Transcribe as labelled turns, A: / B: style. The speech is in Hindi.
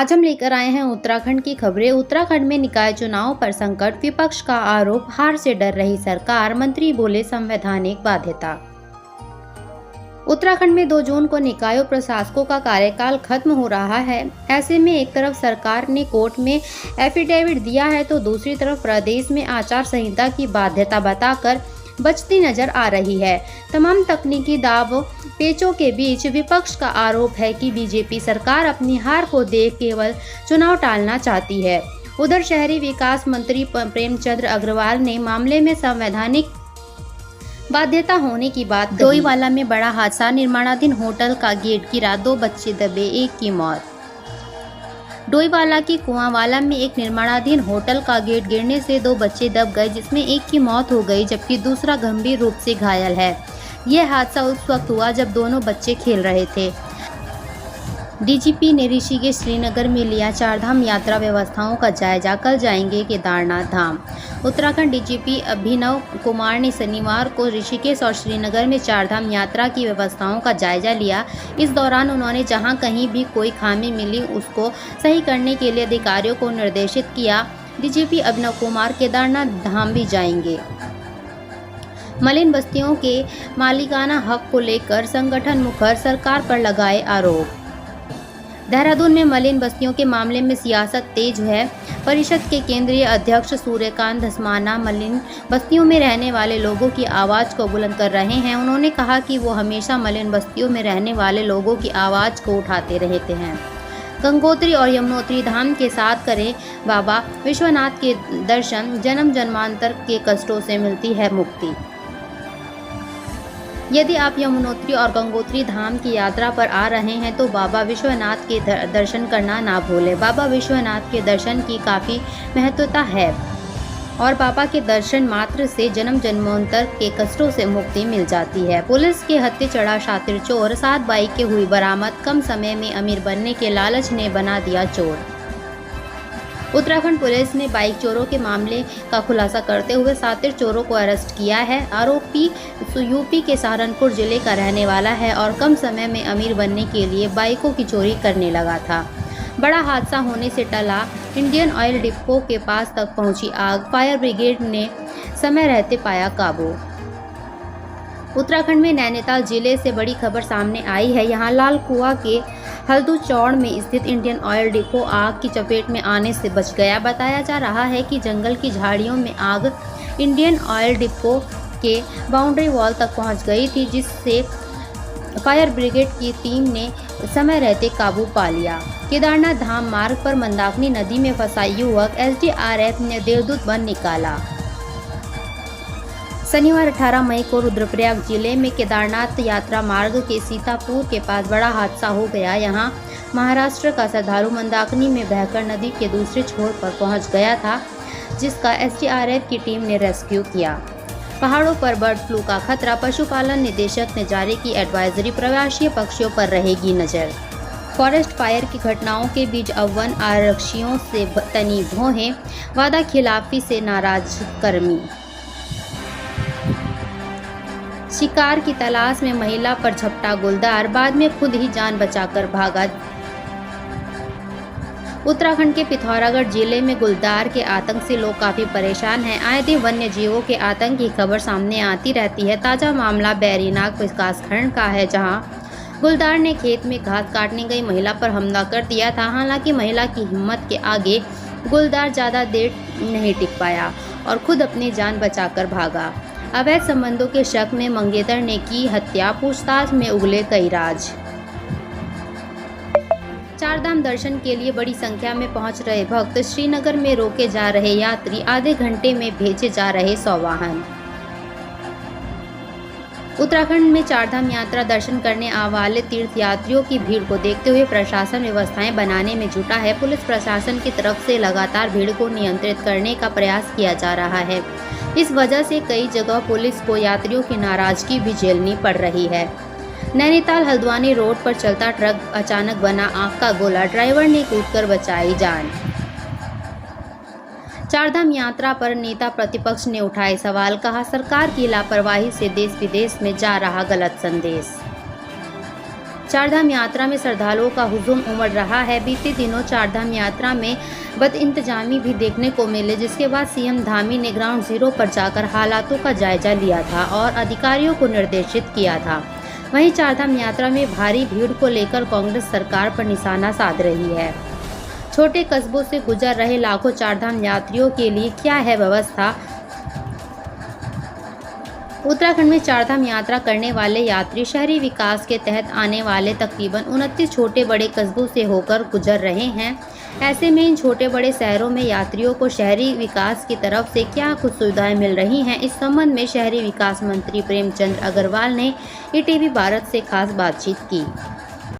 A: आज हम लेकर आए हैं उत्तराखंड की खबरें। उत्तराखंड में निकाय चुनाव पर संकट, विपक्ष का आरोप, हार से डर रही सरकार, मंत्री बोले संवैधानिक बाध्यता। उत्तराखंड में 2 जून को निकायों प्रशासकों का कार्यकाल खत्म हो रहा है। ऐसे में एक तरफ सरकार ने कोर्ट में एफिडेविट दिया है तो दूसरी तरफ प्रदेश में आचार संहिता की बाध्यता बताकर बचती नजर आ रही है। तमाम तकनीकी दाव पेचों के बीच विपक्ष का आरोप है कि बीजेपी सरकार अपनी हार को देख केवल चुनाव टालना चाहती है। उधर शहरी विकास मंत्री प्रेमचंद अग्रवाल ने मामले में संवैधानिक बाध्यता होने की बात कही। डोईवाला में बड़ा हादसा, निर्माणाधीन होटल का गेट गिरा, 2 बच्चे दबे, एक की मौत। डोईवाला की कुआंवाला में एक निर्माणाधीन होटल का गेट गिरने से 2 बच्चे दब गए, जिसमें एक की मौत हो गई जबकि दूसरा गंभीर रूप से घायल है। यह हादसा उस वक्त हुआ जब दोनों बच्चे खेल रहे थे। डीजीपी ने ऋषिकेश श्रीनगर में लिया 4 धाम यात्रा व्यवस्थाओं का जायजा, कल जाएंगे केदारनाथ धाम। उत्तराखंड डीजीपी अभिनव कुमार ने शनिवार को ऋषिकेश और श्रीनगर में 4 धाम यात्रा की व्यवस्थाओं का जायजा लिया। इस दौरान उन्होंने जहां कहीं भी कोई खामी मिली उसको सही करने के लिए अधिकारियों को निर्देशित किया। डीजीपी अभिनव कुमार केदारनाथ धाम भी जाएंगे। मलिन बस्तियों के मालिकाना हक को लेकर संगठन मुखर, सरकार पर लगाए आरोप। देहरादून में मलिन बस्तियों के मामले में सियासत तेज है। परिषद के केंद्रीय अध्यक्ष सूर्यकांत धस्माना मलिन बस्तियों में रहने वाले लोगों की आवाज़ को बुलंद कर रहे हैं। उन्होंने कहा कि वो हमेशा मलिन बस्तियों में रहने वाले लोगों की आवाज़ को उठाते रहते हैं। गंगोत्री और यमुनोत्री धाम के साथ करें बाबा विश्वनाथ के दर्शन, जन्म जन्मांतर के कष्टों से मिलती है मुक्ति। यदि आप यमुनोत्री और गंगोत्री धाम की यात्रा पर आ रहे हैं तो बाबा विश्वनाथ के दर्शन करना ना भूलें। बाबा विश्वनाथ के दर्शन की काफ़ी महत्वता है और बाबा के दर्शन मात्र से जन्म जन्मांतर के कष्टों से मुक्ति मिल जाती है। पुलिस के हत्थे चढ़ा शातिर चोर, 7 बाइकें हुई बरामद, कम समय में अमीर बनने के लालच ने बना दिया चोर। उत्तराखंड पुलिस ने बाइक चोरों के मामले का खुलासा करते हुए शातिर चोरों को अरेस्ट किया है। आरोपी यूपी के सहारनपुर जिले का रहने वाला है और कम समय में अमीर बनने के लिए बाइकों की चोरी करने लगा था। बड़ा हादसा होने से टला, इंडियन ऑयल डिपो के पास तक पहुंची आग, फायर ब्रिगेड ने समय रहते पाया काबू। उत्तराखंड में नैनीताल जिले से बड़ी खबर सामने आई है। यहाँ लाल कुआं के हल्दू चौड़ में स्थित इंडियन ऑयल डिपो आग की चपेट में आने से बच गया। बताया जा रहा है कि जंगल की झाड़ियों में आग इंडियन ऑयल डिपो के बाउंड्री वॉल तक पहुंच गई थी, जिससे फायर ब्रिगेड की टीम ने समय रहते काबू पा लिया। केदारनाथ धाम मार्ग पर मंदाकिनी नदी में फंसा युवक, एसडीआरएफ ने देवदूत बन निकाला। शनिवार 18 मई को रुद्रप्रयाग जिले में केदारनाथ यात्रा मार्ग के सीतापुर के पास बड़ा हादसा हो गया। यहां महाराष्ट्र का श्रद्धालु मंदाकिनी में बहकर नदी के दूसरे छोर पर पहुंच गया था, जिसका एसडीआरएफ की टीम ने रेस्क्यू किया। पहाड़ों पर बर्ड फ्लू का खतरा, पशुपालन निदेशक ने जारी की एडवाइजरी, प्रवासी पक्षियों पर रहेगी नजर। फॉरेस्ट फायर की घटनाओं के बीच अब वन आरक्षियों से तनी भौहें, वादा खिलाफी से नाराज कर्मी। शिकार की तलाश में महिला पर झपटा गुलदार, बाद में खुद ही जान बचाकर भागा। उत्तराखंड के पिथौरागढ़ जिले में गुलदार के आतंक से लोग काफी परेशान हैं। आए दिन वन्य जीवों के आतंक की खबर सामने आती रहती है। ताजा मामला बैरीनाग विकासखंड का है, जहां गुलदार ने खेत में घास काटने गई महिला पर हमला कर दिया था। हालांकि महिला की हिम्मत के आगे गुलदार ज्यादा देर नहीं टिक पाया और खुद अपनी जान बचाकर भागा। अवैध संबंधों के शक में मंगेतर ने की हत्या, पूछताछ में उगले कई राज। 4 धाम दर्शन के लिए बड़ी संख्या में पहुंच रहे भक्त, श्रीनगर में रोके जा रहे यात्री, आधे घंटे में भेजे जा रहे 100 वाहन। उत्तराखंड में 4 धाम यात्रा दर्शन करने आने वाले तीर्थयात्रियों की भीड़ को देखते हुए प्रशासन व्यवस्थाएं बनाने में जुटा है। पुलिस प्रशासन की तरफ से लगातार भीड़ को नियंत्रित करने का प्रयास किया जा रहा है। इस वजह से कई जगह पुलिस को यात्रियों की नाराजगी भी झेलनी पड़ रही है। नैनीताल हल्द्वानी रोड पर चलता ट्रक अचानक बना आग का गोला, ड्राइवर ने कूदकर बचाई जान। 4 धाम यात्रा पर नेता प्रतिपक्ष ने उठाए सवाल, कहा सरकार की लापरवाही से देश विदेश में जा रहा गलत संदेश। चारधाम यात्रा में श्रद्धालुओं का हुजूम उमड़ रहा है। बीते दिनों चारधाम यात्रा में बदइंतजामी भी देखने को मिले, जिसके बाद सीएम धामी ने ग्राउंड जीरो पर जाकर हालातों का जायजा लिया था और अधिकारियों को निर्देशित किया था। वहीं चारधाम यात्रा में भारी भीड़ को लेकर कांग्रेस सरकार पर निशाना साध रही है। छोटे कस्बों से गुजर रहे लाखों चारधाम यात्रियों के लिए क्या है व्यवस्था? उत्तराखंड में चारधाम यात्रा करने वाले यात्री शहरी विकास के तहत आने वाले तकरीबन 29 छोटे बड़े कस्बों से होकर गुजर रहे हैं। ऐसे में इन छोटे बड़े शहरों में यात्रियों को शहरी विकास की तरफ से क्या कुछ सुविधाएं मिल रही हैं, इस संबंध में शहरी विकास मंत्री प्रेमचंद अग्रवाल ने ईटीवी भारत से खास बातचीत की।